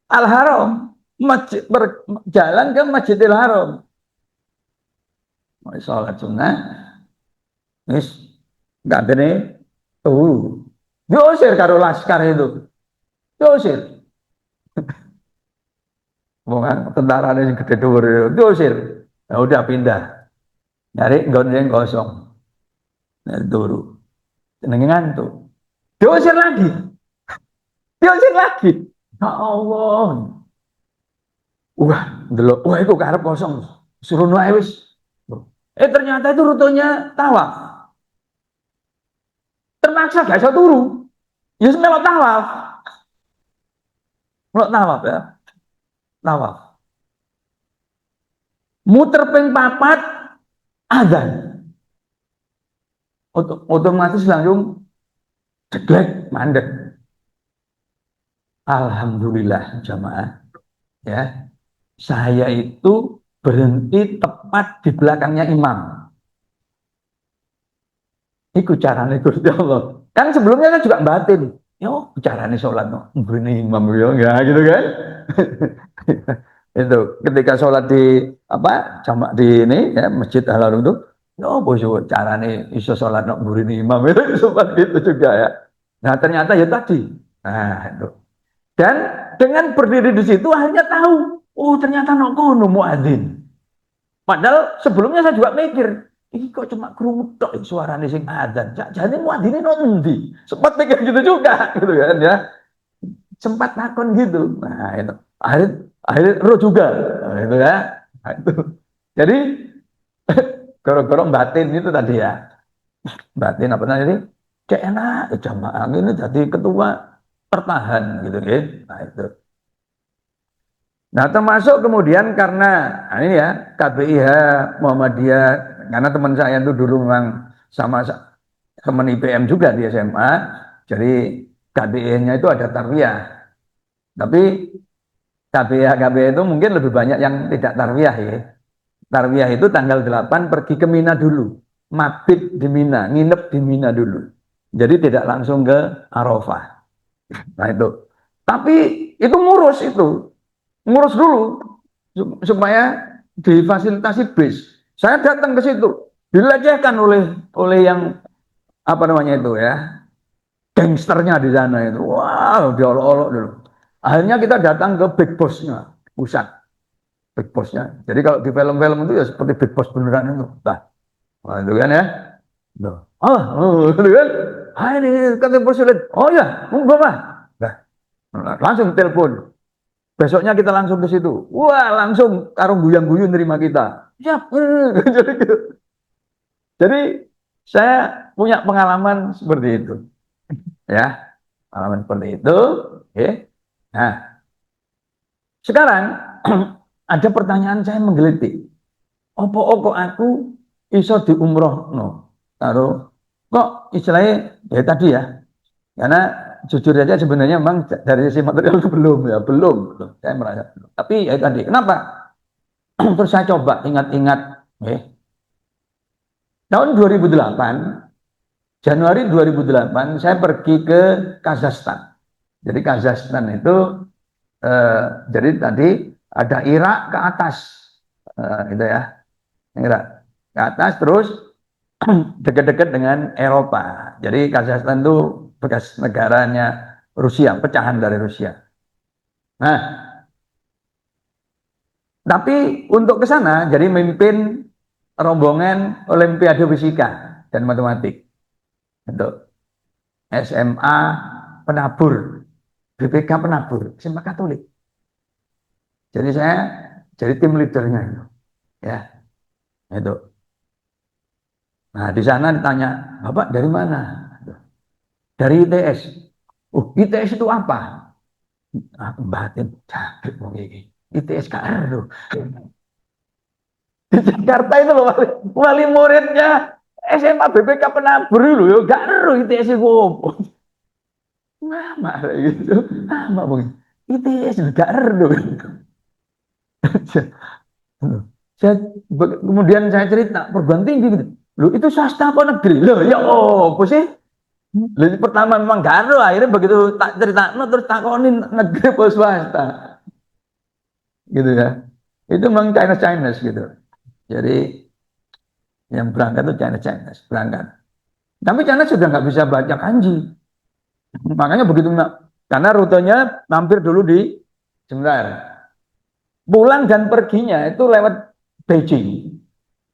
Al-Haram, masjid berjalan ke Masjidil Haram. Mau sholat sunnah, wis gak ada nih, diusir karo laskar itu, diusir. Bukan tentara yang gede dhuwur diusir. Ya udah pindah, nyari nggon yang kosong. Nah, turu, jenenge ngantuk. Diusir lagi, diusir lagi. Ya Allah. Wah, delok, wah itu karep kosong. Suruh wae wis. Ternyata itu rutenya tawaf. Terpaksa gak bisa turu. Ya melok tawaf. Melok tawaf ya. Tawaf. Muter ping papat azan. Otomatis langsung jeglek mandek. Alhamdulillah jamaah ya. Saya itu berhenti tepat di belakangnya imam. Iku carane Gusti Allah. Kan sebelumnya kan juga batin. Yo, carane sholat no. Begini imam yo, ya gitu kan. Itu ketika sholat di apa jamak di ini ya Masjid Al Haram itu, yo boso carane iso sholat no begini imam itu seperti itu juga ya. Nah ternyata ya tadi. Nah itu. Dan dengan berdiri di situ hanya tahu, oh ternyata no kono muadzin. Padahal sebelumnya saya juga mikir, ini kok cuma kerungu tok suarane sing adzan. Jane muadzine no endi? Sempat mikir gitu juga gitu kan ya. Sempat takon gitu. Nah, itu. Akhirnya roh juga. Nah, itu ya. Nah, itu. Jadi gara-gara batin itu tadi ya. Batin apa namanya? Kayak enak jamaah ini jadi ketua pertahan gitu kan. Nah, itu. Nah, termasuk kemudian karena nah ini ya KBIH Muhammadiyah karena teman saya itu dulu memang sama teman IPM juga di SMA. Jadi KBIH-nya itu ada tarbiyah. Tapi KBIH itu mungkin lebih banyak yang tidak tarbiyah ya. Tarbiyah itu tanggal 8 pergi ke Mina dulu. Mabit di Mina, nginep di Mina dulu. Jadi tidak langsung ke Arafah. Nah itu. Tapi itu ngurus dulu supaya difasilitasi bis. Saya datang ke situ, dilecehkan oleh yang apa namanya itu ya, gangsternya di sana itu. Wow, diolok-olok dulu. Akhirnya kita datang ke big boss-nya, pusat big boss-nya. Jadi kalau di film-film itu ya seperti big boss beneran itu. Nah itu kan ya. Itu kan. Ah ini kata presiden. Oh ya, mau berapa? Nah, langsung telepon. Besoknya kita langsung ke situ. Wah, langsung karung guyang-guyu nerima kita. Siap. Jadi, gitu. Jadi saya punya pengalaman seperti itu. Ya, pengalaman seperti itu. Oke. Nah, sekarang ada pertanyaan saya menggelitik. Opo aku iso diumroh no. Taruh kok istilahnya ya tadi ya. Karena jujur saja sebenarnya memang dari sisi material itu belum. Saya merasa belum. Tapi ya tadi, kenapa? Terus saya coba ingat-ingat, tahun 2008, Januari 2008, saya pergi ke Kazakhstan. Jadi Kazakhstan itu, jadi tadi ada Irak ke atas, gitu ya, Irak ke atas, terus dekat-dekat dengan Eropa. Jadi Kazakhstan itu bekas negaranya Rusia, pecahan dari Rusia. Nah, tapi untuk ke sana jadi memimpin rombongan Olimpiade Fisika dan Matematik untuk SMA Penabur, BPK Penabur, SMA Katolik. Jadi saya jadi tim leadernya itu, ya itu. Nah di sana ditanya, Bapak dari mana? Dari ITS. Oh, ITS itu apa? Aku batin, jangkrik mau ini. ITS KR loh. Di Jakarta itu loh wali muridnya SMA BPK Penabur loh, ya gak ero ITS itu apa. Lama gitu, lama mungkin. ITS gak ero. Saya, kemudian saya cerita perguruan tinggi gitu. Loh itu swasta apa negeri? Loh ya apa sih? Loh, pertama memang gak ero, akhirnya begitu tak cerita no, terus takonin negeri apa swasta gitu ya. Itu memang Chinese gitu. Jadi yang berangkat itu Chinese berangkat. Tapi Chinese sudah nggak bisa baca kanji. Makanya begitu, karena rutenya mampir dulu di sebentar. Pulang dan perginya itu lewat Beijing,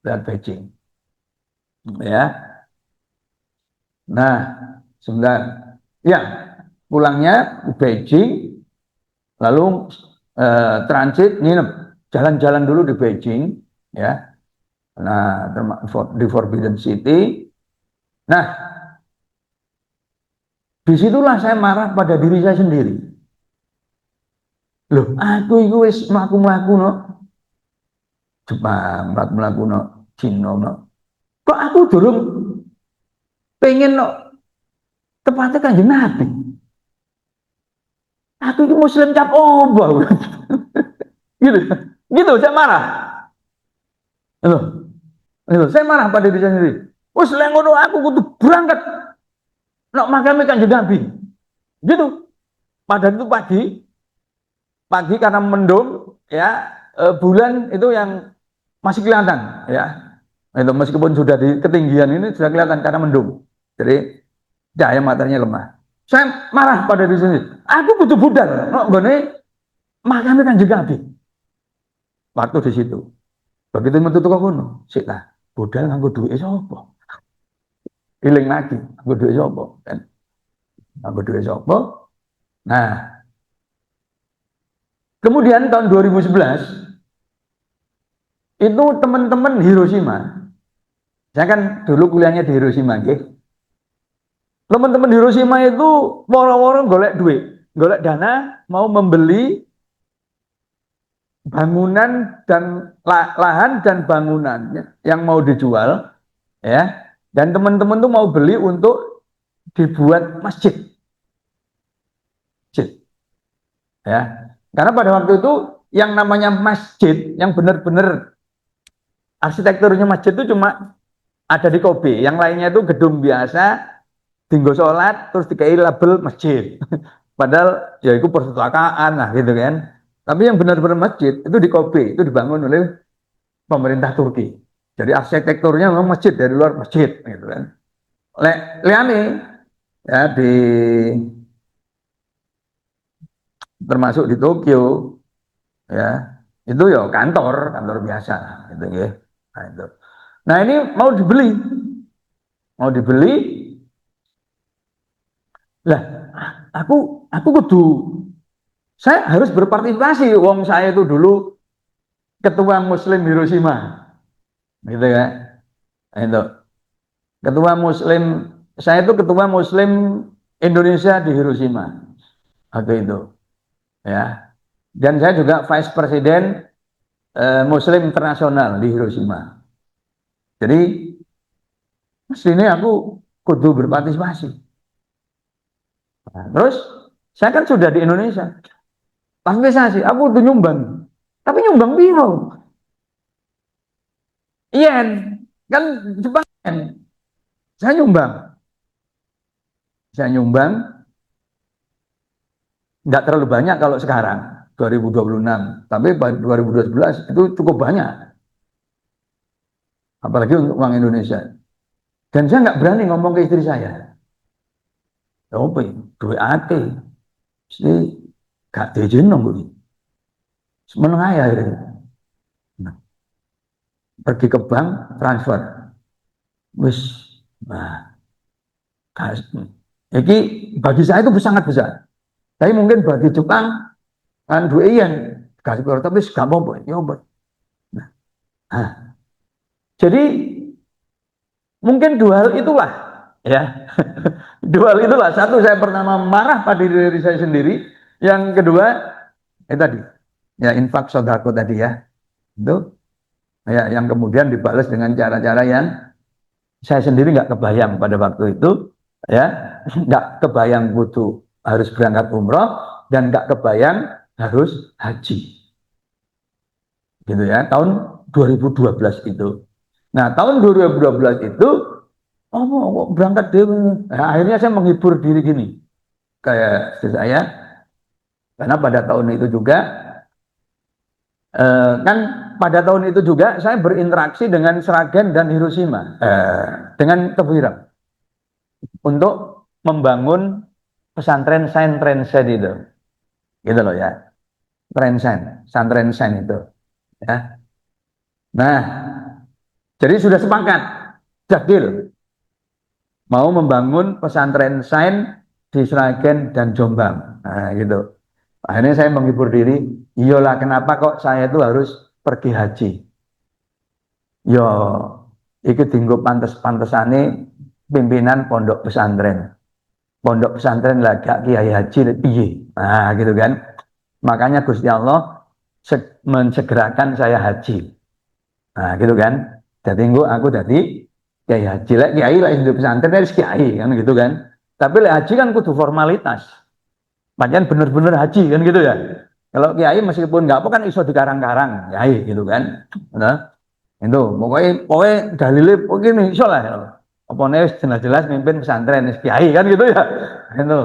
lewat Beijing. Ya, nah sebentar. Ya, pulangnya ke Beijing, lalu transit nginep, jalan-jalan dulu di Beijing, ya. Nah, di Forbidden City. Nah, disitulah saya marah pada diri saya sendiri. Loh, aku itu wis mlaku-mlaku no Jepang, mlaku-mlaku no Cina no. Kok aku durung pengen no tepatnya Kanjeng Nabi. Aku itu muslim cap obah. Gitu. Gitu saya marah. Loh, loh, saya marah pada diri saya sendiri. Wes ngono aku kudu berangkat no makame Kanjeng Nabi. Gitu. Padahal itu pagi, pagi karena mendung ya, bulan itu yang masih kelihatan ya. Itu meskipun sudah di ketinggian ini sudah kelihatan karena mendung. Jadi cahaya matanya lemah. Saya marah pada diri sendiri. Aku butuh budal. Kok gone makanya kan juga habis. Waktu di situ. Begitu metu teko kono, sik lah. Budal nganggo duit sapa? Iling lagi, nganggo duit sapa? Kan nganggo duit sapa? Nah, kemudian tahun 2011 itu teman-teman Hiroshima. Saya kan dulu kuliahnya di Hiroshima, gitu. Teman-teman di Hiroshima itu woro-woro golek duit, golek dana, mau membeli bangunan dan lahan dan bangunan yang mau dijual, ya. Dan teman-teman tuh mau beli untuk dibuat masjid, masjid, ya. Karena pada waktu itu yang namanya masjid, yang benar-benar arsitekturnya masjid itu cuma ada di Kobe, yang lainnya itu gedung biasa, tinggal sholat terus dikai label masjid. Padahal ya itu perpustakaan lah gitu kan. Tapi yang benar-benar masjid itu di Kobe, itu dibangun oleh pemerintah Turki. Jadi arsitekturnya memang masjid dari luar masjid gitu kan. Liane ya di termasuk di Tokyo ya. Itu ya kantor, kantor biasa gitu ya. Nah, itu. Nah, ini mau dibeli. Mau dibeli. Lah, aku kudu saya harus berpartisipasi. Wong saya itu dulu ketua Muslim Hiroshima. Gitu ya. Nah, itu. Ketua Muslim, saya itu ketua Muslim Indonesia di Hiroshima. Waktu itu. Ya. Dan saya juga Vice Presiden Muslim Internasional di Hiroshima. Jadi, mestinya aku kudu berpartisipasi. Nah, terus, saya kan sudah di Indonesia. Partisipasi, aku kudu nyumbang. Tapi nyumbang bingung. Yen, kan Jepang yen. Saya nyumbang. Saya nyumbang, nggak terlalu banyak kalau sekarang, 2026. Tapi 2012 itu cukup banyak. Apalagi untuk uang Indonesia. Dan saya nggak berani ngomong ke istri saya. Ya apa ya? Duit ate. Mesti gak diizin nunggu. Meneng aja. Nah, pergi ke bank, transfer. Wis, nah, jadi bagi saya itu sangat besar. Tapi mungkin bagi Jepang, kan duit yen. kasih keluar tapi gak apa-apa, ya apa. Nah, jadi mungkin dua hal itulah ya. Dua hal itulah. Satu, saya pertama marah pada diri saya sendiri. Yang kedua, tadi ya infak sodako tadi ya. Itu ya yang kemudian dibalas dengan cara-cara yang saya sendiri nggak kebayang pada waktu itu ya, nggak kebayang butuh harus berangkat umroh dan nggak kebayang harus haji gitu ya tahun 2012 itu. Nah tahun 2012 itu oh berangkat deh. Nah, akhirnya saya menghibur diri gini kayak istri saya karena pada tahun itu juga kan pada tahun itu juga saya berinteraksi dengan Sragen dan Hiroshima dengan Tebuirang untuk membangun pesantren Saint Trensen itu, gitu loh ya, Trensen, pesantren Saint itu, ya. Nah, jadi sudah sepakat, deal, mau membangun pesantren Saint di Sragen dan Jombang, nah gitu. Akhirnya saya menghibur diri, iyalah kenapa kok saya itu harus pergi haji? Yo, iki dinggo pantes-pantesane pimpinan pondok pesantren. Pondok pesantren lah gak kiai haji piye. Nah, gitu kan. Makanya Gusti Allah mensegerakan saya haji. Nah, gitu kan. Jadi aku jadi kiai haji. Lek kiai lah hidup pesantren harus kiai kan gitu kan. Tapi lek haji kan kudu formalitas. Pancen bener-bener haji kan gitu ya. Kalau kiai meskipun nggak apa kan iso dikarang-karang kiai gitu kan. Nah, itu pokoknya dalilnya begini iso lah. Apa nih jelas-jelas mimpin pesantren kiai kan gitu ya. Itu.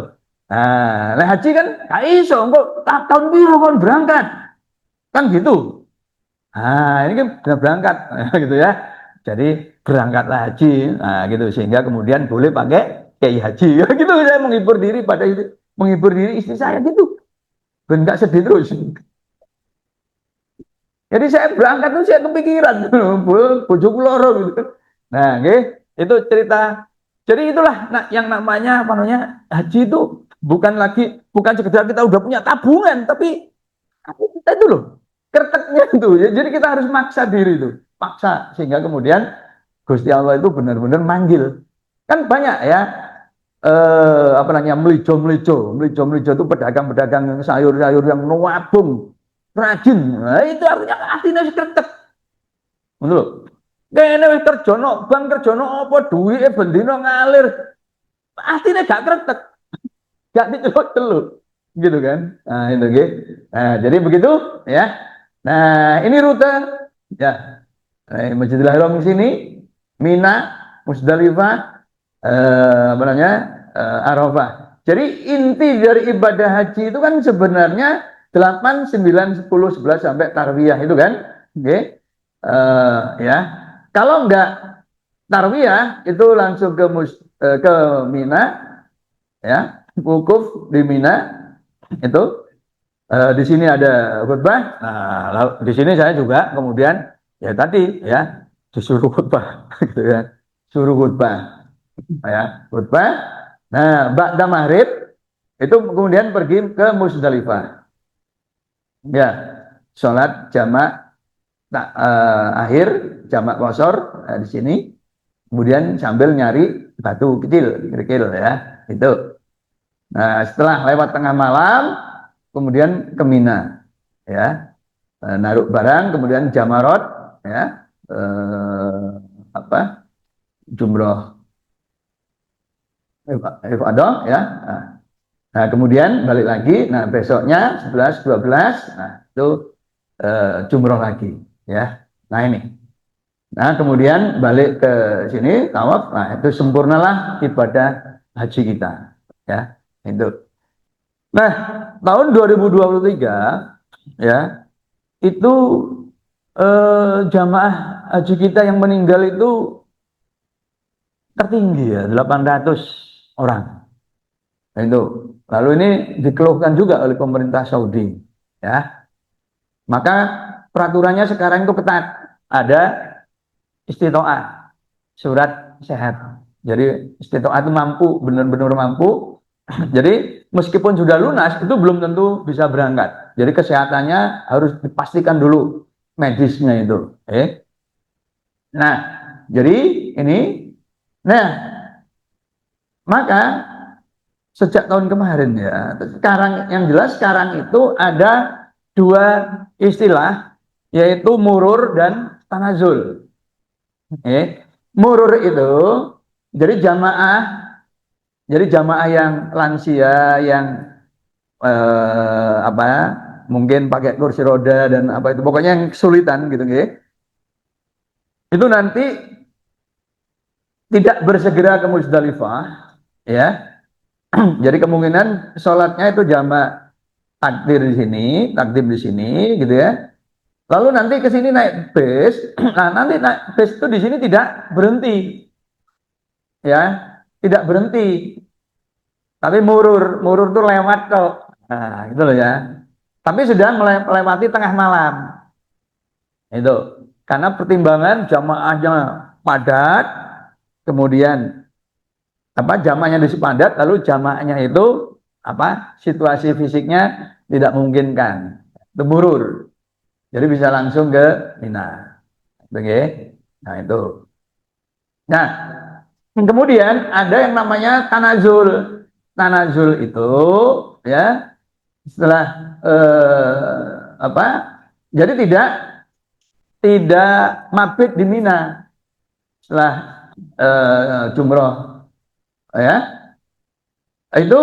Nah, lek haji kan gak iso engko tahun piro kon berangkat. Kan gitu. Nah, ini kan sudah berangkat gitu ya. Jadi berangkatlah haji. Nah, gitu sehingga kemudian boleh pakai kiai haji. Gitu saya menghibur diri pada itu, menghibur diri istri saya gitu. Ben gak sedih terus. Jadi saya berangkat tuh saya kepikiran bojoku loro gitu. Nah, okay, itu cerita. Jadi itulah yang namanya apa namanya haji itu bukan sekedar kita udah punya tabungan, tapi kita itu loh kerteknya itu. Jadi kita harus maksa diri itu, paksa sehingga kemudian Gusti Allah itu benar-benar manggil. Kan banyak ya apa namanya melijo itu pedagang-pedagang sayur-sayur yang nuwabung rajin. Nah, itu artinya artinya kretek. Ngono kene wis kerja no bank kerja no apa duwike bendina ngalir. Artinya gak kretek, gak diceluk-celuk. Gitu kan. Nah, itu gitu. Nah, jadi begitu ya. Nah, ini rute ya. Masjidil Haram di sini, Mina, Musdalifah, apa namanya? Arafah. Jadi inti dari ibadah haji itu kan sebenarnya 8, 9, 10, 11 sampai tarwiyah itu kan. Oke. Okay. Ya. Kalau enggak tarwiyah itu langsung ke Mina ya, wukuf di Mina itu di sini ada khutbah. Nah, di sini saya juga kemudian ya tadi ya disuruh khutbah gitu ya. Suruh khutbah ya, khutbah. Nah, ba'da maghrib itu kemudian pergi ke Musdalifah. Ya, sholat jamak akhir jamak qashar di sini. Kemudian sambil nyari batu kecil, kerikil ya, itu. Nah, setelah lewat tengah malam, kemudian ke Mina, ya, naruh barang, kemudian jamarot, ya, apa, jumroh ifadah, ya. Nah, kemudian balik lagi, nah besoknya 11, 12, nah itu jumroh lagi, ya. Nah ini. Nah, kemudian balik ke sini, tawaf, nah itu sempurnalah ibadah haji kita, ya. Itu. Nah, tahun 2023 ya, itu jamaah haji kita yang meninggal itu tertinggi ya, 800 orang. Nah, itu. Lalu ini dikeluhkan juga oleh pemerintah Saudi, ya. Maka peraturannya sekarang itu ketat. Ada istitoah, surat sehat. Jadi istitoah itu mampu, benar-benar mampu. Jadi meskipun sudah lunas itu belum tentu bisa berangkat. Jadi kesehatannya harus dipastikan dulu medisnya itu. Nah, jadi ini, nah maka sejak tahun kemarin ya, sekarang yang jelas sekarang itu ada dua istilah yaitu murur dan tanazul. Murur itu jadi jamaah yang lansia yang apa mungkin pakai kursi roda dan apa itu pokoknya yang kesulitan gitu itu nanti tidak bersegera ke Musdalifah ya. Jadi kemungkinan sholatnya itu jamak takdim di sini gitu ya. Lalu nanti ke sini naik bis. Nah, nanti naik bis itu di sini tidak berhenti. Ya, tidak berhenti. Tapi murur tuh lewat kok. Nah, gitu loh ya. Tapi sudah melewati tengah malam. Itu. Karena pertimbangan jamaahnya padat, kemudian apa jamaahnya padat, lalu jamaahnya itu apa situasi fisiknya tidak memungkinkan. Itu murur. Jadi bisa langsung ke Mina. Oke. Nah, itu. Nah, kemudian ada yang namanya tanazul. Tanazul itu ya setelah apa? Jadi tidak mabit di Mina setelah jumroh ya. Itu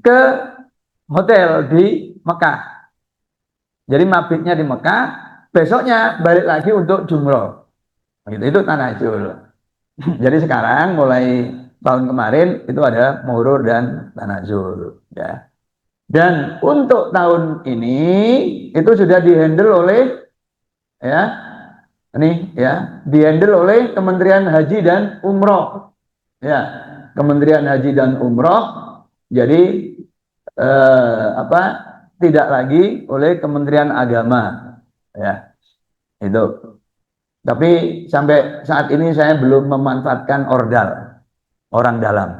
ke hotel di Mekah. Jadi mabitnya di Mekah, besoknya balik lagi untuk jumroh. Itu tanazul. Jadi sekarang mulai tahun kemarin itu ada murur dan tanazul ya. Dan untuk tahun ini itu sudah dihandle oleh ya ini ya dihandle oleh Kementerian Haji dan Umroh ya. Kementerian Haji dan Umroh jadi apa tidak lagi oleh Kementerian Agama ya itu. Tapi sampai saat ini saya belum memanfaatkan ordal orang dalam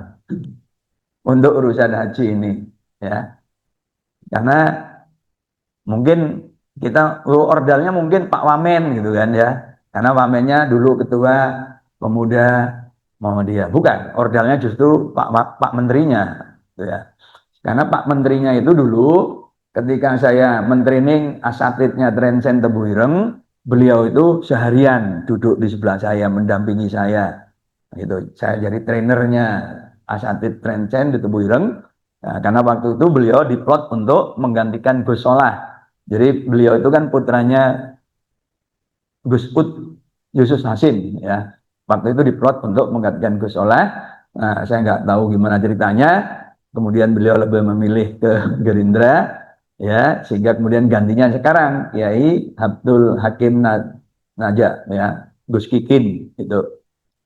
untuk urusan haji ini ya. Karena mungkin kita ordalnya mungkin Pak Wamen gitu kan ya. Karena Wamennya dulu ketua pemuda Muhammadiyah. Bukan, ordalnya justru Pak Menterinya gitu ya. Karena Pak Menterinya itu dulu ketika saya mentraining asatidnya Trencen Tebuireng, beliau itu seharian duduk di sebelah saya, mendampingi saya. Gitu. Saya jadi trainernya asatid Trencen di Tebuireng. Nah, karena waktu itu beliau diplot untuk menggantikan Gus Solah. Jadi beliau itu kan putranya Gus Ud Yusuf Hasim ya. Waktu itu diplot untuk menggantikan Gus Solah. Nah, saya nggak tahu gimana ceritanya. Kemudian beliau lebih memilih ke Gerindra ya, sehingga kemudian gantinya sekarang Kiai Abdul Hakim Naja ya, Gus Kikin itu.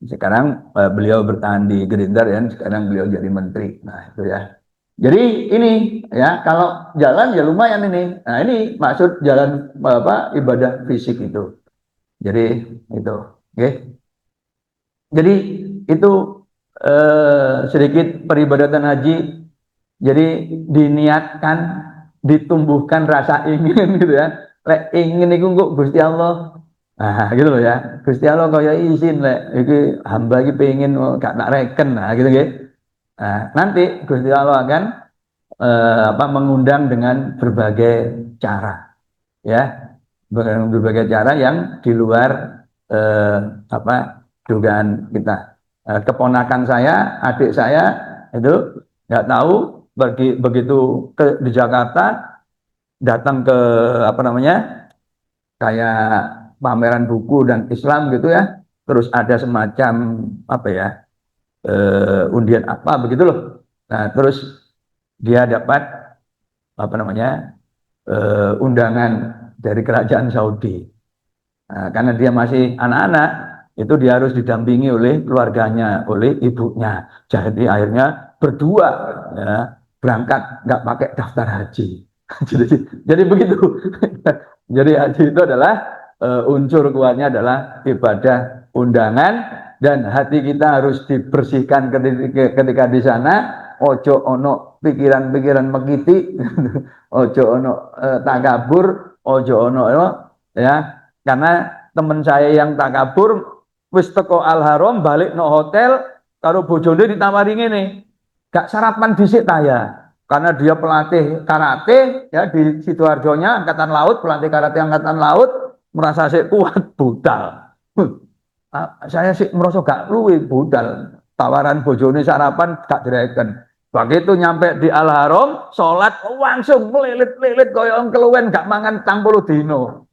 Sekarang beliau bertahan di Gerindra dan sekarang beliau jadi menteri. Nah, itu ya. Jadi ini ya kalau jalan ya lumayan ini. Nah ini maksud jalan apa ibadah fisik itu. Jadi itu, oke. Jadi itu sedikit peribadatan haji. Jadi diniatkan, ditumbuhkan rasa ingin gitu ya. Lek ingin itu kok Gusti Allah. Nah gitu loh ya. Gusti Allah kaya izin lek iki hamba iki pengen gak tak reken nah gitu nggih. Nah, nanti Gusti Allah akan apa mengundang dengan berbagai cara ya berbagai cara yang di luar apa dugaan kita. Keponakan saya, adik saya itu nggak tahu begitu di Jakarta datang ke apa namanya kayak pameran buku dan Islam gitu ya, terus ada semacam apa ya undian apa begitu loh. Nah terus dia dapat apa namanya undangan dari kerajaan Saudi. Nah, karena dia masih anak-anak, itu dia harus didampingi oleh keluarganya, oleh ibunya. Jadi akhirnya berdua ya, berangkat nggak pakai daftar haji. jadi begitu. Jadi haji itu adalah unsur kuatnya adalah ibadah undangan dan hati kita harus dibersihkan ketika di sana. Ojo ono pikiran-pikiran mekiti, ojo ono takabur, ojo ono ya. Karena teman saya yang takabur wis teko Al Haram balik no hotel karo bojone ditawari ngene. Gak sarapan dhisik ta ya. Karena dia pelatih karate ya di Sidoarjonya angkatan laut, pelatih karate angkatan laut merasa sih kuat budal. Saya sih merasa gak luwe budal. Tawaran bojone sarapan gak direken. Begitu nyampe di Al Haram, sholat langsung melilit-lilit koyo keluwen gak mangan 40 dino.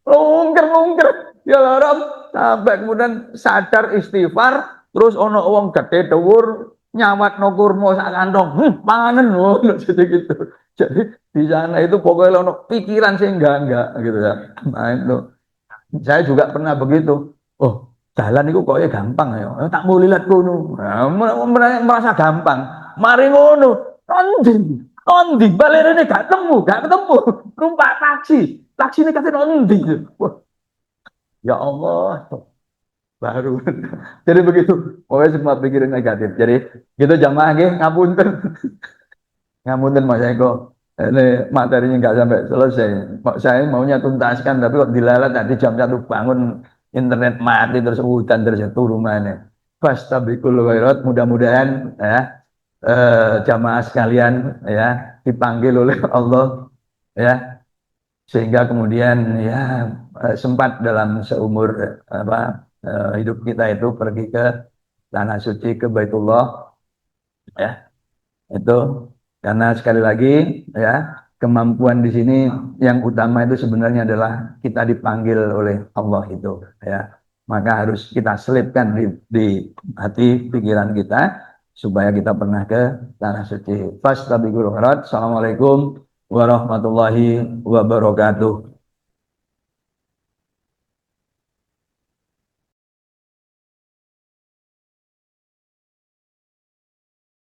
Lungker-lungker ya Haram sampai kemudian sadar istighfar, terus ono wong gede dhuwur nyawat no kurma sak kantong. Panganen ngono jadi gitu. Jadi di sana itu pokoknya ono pikiran sih enggak gitu ya. Nah itu saya juga pernah begitu. Oh, jalan itu kok ya gampang ya. Tak mau lihat kono. Nah, merasa gampang. Mari ngono. Nondi, nondi. Balik ini gak ketemu. Numpak taksi. Taksi ini katanya nondi. Wah, ya Allah. Baru. Jadi begitu. Pokoknya semua pikiran negatif. Jadi gitu jamaah ngapunten. Ngapunten Mas Eko. Ini materinya nggak sampai selesai. Saya maunya tuntaskan, tapi kok dilalat tadi jam 1 bangun internet mati terus hujan terus turun mana. Fastabikul khairat, mudah-mudahan ya jamaah sekalian ya dipanggil oleh Allah ya sehingga kemudian ya sempat dalam seumur hidup kita itu pergi ke tanah suci ke Baitullah ya itu karena sekali lagi ya kemampuan di sini yang utama itu sebenarnya adalah kita dipanggil oleh Allah itu ya maka harus kita selipkan di hati pikiran kita supaya kita pernah ke tanah suci. Fastabiqul khairat. Assalamualaikum warahmatullahi wabarakatuh.